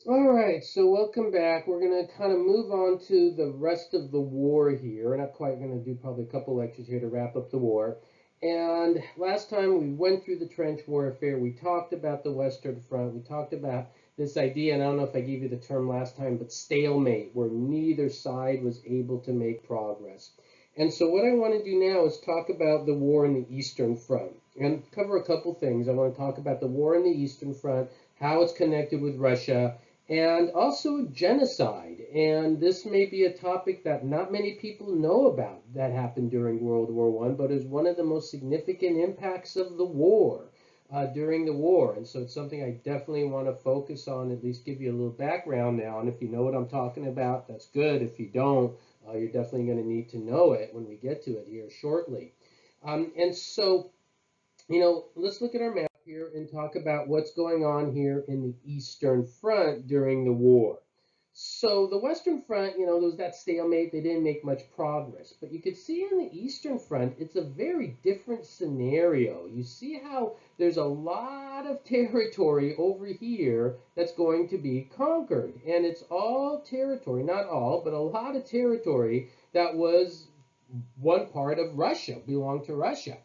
All right, so welcome back. We're going to kind of move on to the rest of the war here. We're not quite going to do probably a couple lectures here to wrap up the war. And last time we went through the trench warfare, we talked about the Western Front, we talked about this idea, and I don't know if I gave you the term last time, but stalemate, where neither side was able to make progress. And so what I want to do now is talk about the war in the Eastern Front and cover a couple things. I want to talk about the war in the Eastern Front, how it's connected with Russia, and also genocide. And this may be a topic that not many people know about that happened during World War One, but is one of the most significant impacts of the war during the war. And so it's something I definitely want to focus on, at least give you a little background now. And if you know what I'm talking about, that's good. If you don't, you're definitely going to need to know it when we get to it here shortly. And so let's look at our map here and talk about what's going on here in the Eastern Front during the war. So the Western Front, there was that stalemate. They didn't make much progress. But you could see in the Eastern Front, it's a very different scenario. You see how there's a lot of territory over here that's going to be conquered. And it's all territory, not all, but a lot of territory that was one part of Russia, belonged to Russia.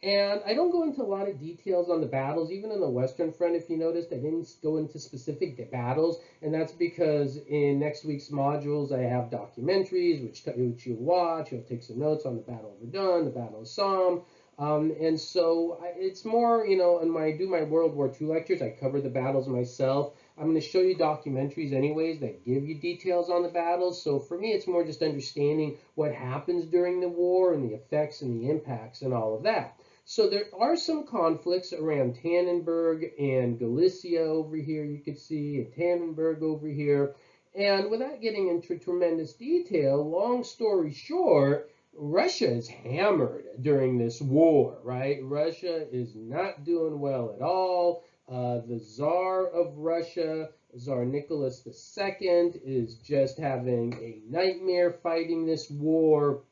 And I don't go into a lot of details on the battles, even on the Western Front. If you noticed, I didn't go into specific battles, and that's because in next week's modules I have documentaries, which you'll watch. You'll take some notes on the Battle of Verdun, the Battle of Somme, and so it's more, and when I do my World War II lectures, I cover the battles myself. I'm going to show you documentaries anyways that give you details on the battles. So for me, it's more just understanding what happens during the war and the effects and the impacts and all of that. So there are some conflicts around Tannenberg and Galicia over here, you could see, and Tannenberg over here. And without getting into tremendous detail, long story short, Russia is hammered during this war, right? Russia is not doing well at all. The Tsar of Russia, Tsar Nicholas II, is just having a nightmare fighting this war,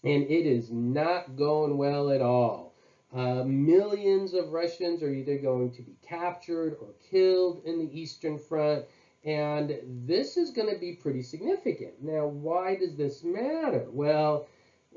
and it is not going well at all. Millions of Russians are either going to be captured or killed in the Eastern Front, and this is going to be pretty significant. Now, why does this matter? Well,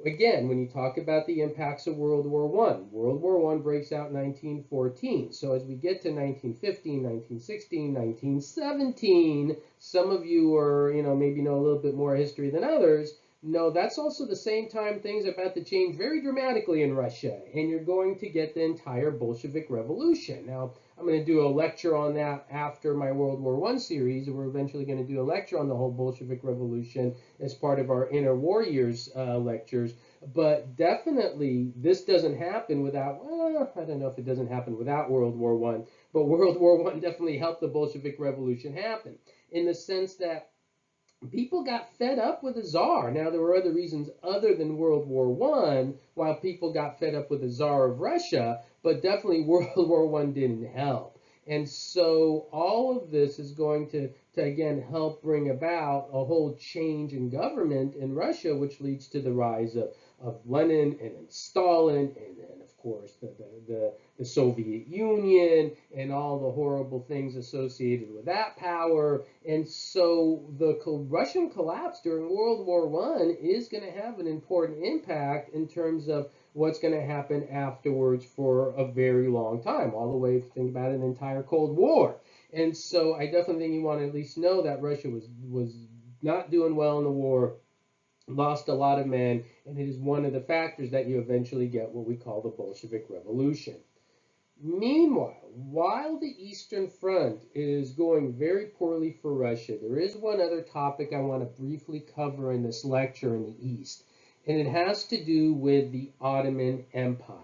again, when you talk about the impacts of World War One breaks out in 1914. So as we get to 1915, 1916, 1917, some of you are, maybe know a little bit more history than others. No, that's also the same time things are about to change very dramatically in Russia, and you're going to get the entire Bolshevik Revolution. Now, I'm going to do a lecture on that after my World War One series, and we're eventually going to do a lecture on the whole Bolshevik Revolution as part of our Inner War Years lectures. But definitely, this doesn't happen without, well, I don't know if it doesn't happen without World War One, but World War One definitely helped the Bolshevik Revolution happen in the sense that people got fed up with the czar. Now there were other reasons other than World War One why people got fed up with the czar of Russia, but definitely World War One didn't help. And so all of this is going to again help bring about a whole change in government in Russia, which leads to the rise of Lenin and then Stalin and then of course the Soviet Union and all the horrible things associated with that power. And so the Russian collapse during World War One is going to have an important impact in terms of what's going to happen afterwards for a very long time, all the way, if you think about it, an entire Cold War. And so I definitely think you want to at least know that Russia was not doing well in the war, lost a lot of men, and it is one of the factors that you eventually get what we call the Bolshevik Revolution. Meanwhile, while the Eastern Front is going very poorly for Russia, there is one other topic I want to briefly cover in this lecture in the East, and it has to do with the Ottoman Empire.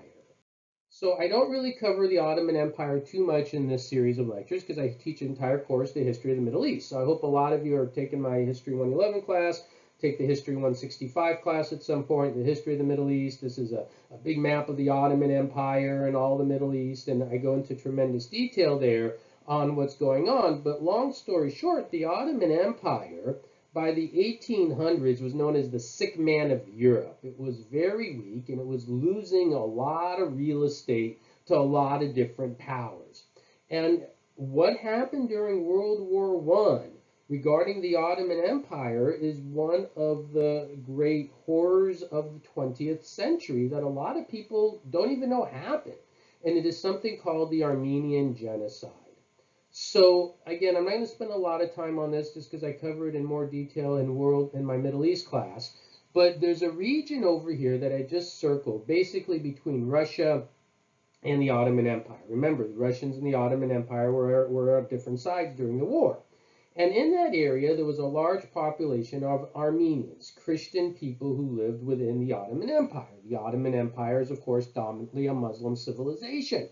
So I don't really cover the Ottoman Empire too much in this series of lectures because I teach an entire course, the history of the Middle East. So I hope a lot of you are taking my History 111 class, take the History 165 class at some point, the history of the Middle East. This is a big map of the Ottoman Empire and all the Middle East, and I go into tremendous detail there on what's going on. But long story short, the Ottoman Empire by the 1800s was known as the sick man of Europe. It was very weak and it was losing a lot of real estate to a lot of different powers. And what happened during World War One regarding the Ottoman Empire is one of the great horrors of the 20th century that a lot of people don't even know happened. And it is something called the Armenian Genocide. So again, I'm not going to spend a lot of time on this just because I cover it in more detail in my Middle East class. But there's a region over here that I just circled, basically between Russia and the Ottoman Empire. Remember, the Russians and the Ottoman Empire were on different sides during the war. And in that area, there was a large population of Armenians, Christian people who lived within the Ottoman Empire. The Ottoman Empire is, of course, dominantly a Muslim civilization.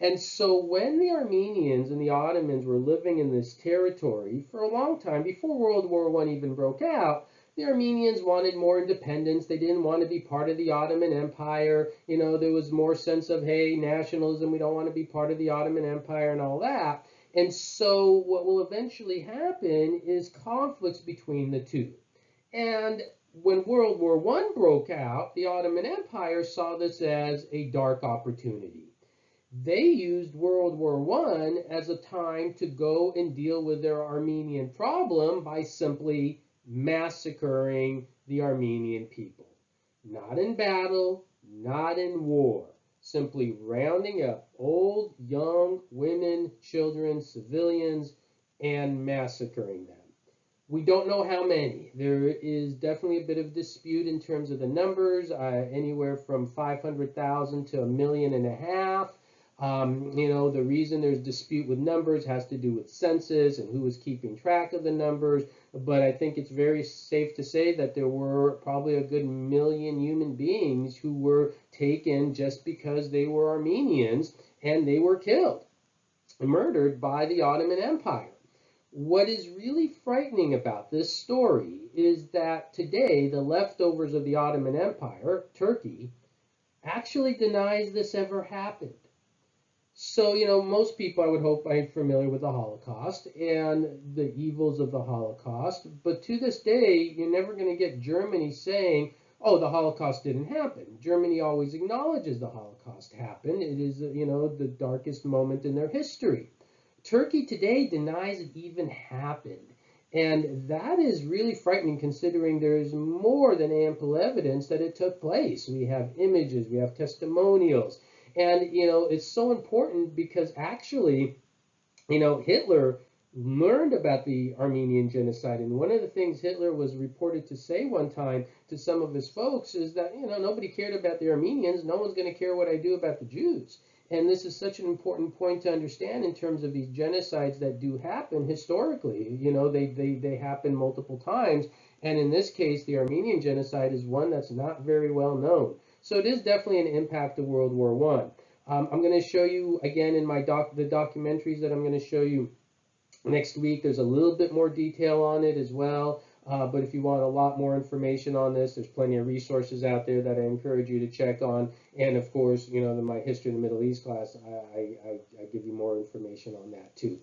And so when the Armenians and the Ottomans were living in this territory for a long time, before World War I even broke out, the Armenians wanted more independence. They didn't want to be part of the Ottoman Empire. You know, there was more sense of, hey, nationalism, we don't want to be part of the Ottoman Empire and all that. And so what will eventually happen is conflicts between the two. And when World War I broke out, the Ottoman Empire saw this as a dark opportunity. They used World War I as a time to go and deal with their Armenian problem by simply massacring the Armenian people. Not in battle, not in war. Simply rounding up old, young, women, children, civilians, and massacring them. We don't know how many. There is definitely a bit of dispute in terms of the numbers, anywhere from 500,000 to 1.5 million. You know, the reason there's dispute with numbers has to do with census and who was keeping track of the numbers. But I think it's very safe to say that there were probably a good 1 million human beings who were taken just because they were Armenians, and they were killed, murdered by the Ottoman Empire. What is really frightening about this story is that today the leftovers of the Ottoman Empire, Turkey, actually denies this ever happened. So, you know, most people, I would hope, are familiar with the Holocaust and the evils of the Holocaust. But to this day, you're never going to get Germany saying, oh, the Holocaust didn't happen. Germany always acknowledges the Holocaust happened. It is, you know, the darkest moment in their history. Turkey today denies it even happened. And that is really frightening, considering there is more than ample evidence that it took place. We have images, we have testimonials. And, you know, it's so important because actually, you know, Hitler learned about the Armenian Genocide. And one of the things Hitler was reported to say one time to some of his folks is that, you know, nobody cared about the Armenians. No one's going to care what I do about the Jews. And this is such an important point to understand in terms of these genocides that do happen historically. You know, they happen multiple times. And in this case, the Armenian Genocide is one that's not very well known. So it is definitely an impact of World War I. I'm going to show you, again, in my the documentaries that I'm going to show you next week, there's a little bit more detail on it as well. But if you want a lot more information on this, there's plenty of resources out there that I encourage you to check on. And of course, you know, in my History of the Middle East class, I give you more information on that too.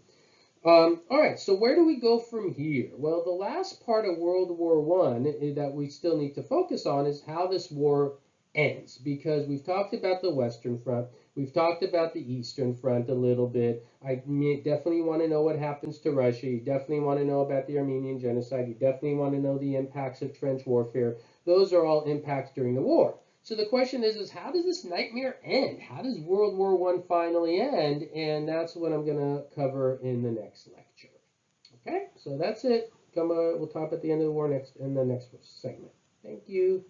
All right, so where do we go from here? Well, the last part of World War I that we still need to focus on is how this war ends, because we've talked about the Western Front, we've talked about the Eastern Front a little bit. I definitely want to know what happens to Russia. You definitely want to know about the Armenian Genocide. You definitely want to know the impacts of trench warfare. Those are all impacts during the war. So the question is how does this nightmare end? How does World War I finally end? And that's what I'm going to cover in the next lecture. Okay, so that's it. We'll talk at the end of the war in the next segment. Thank you.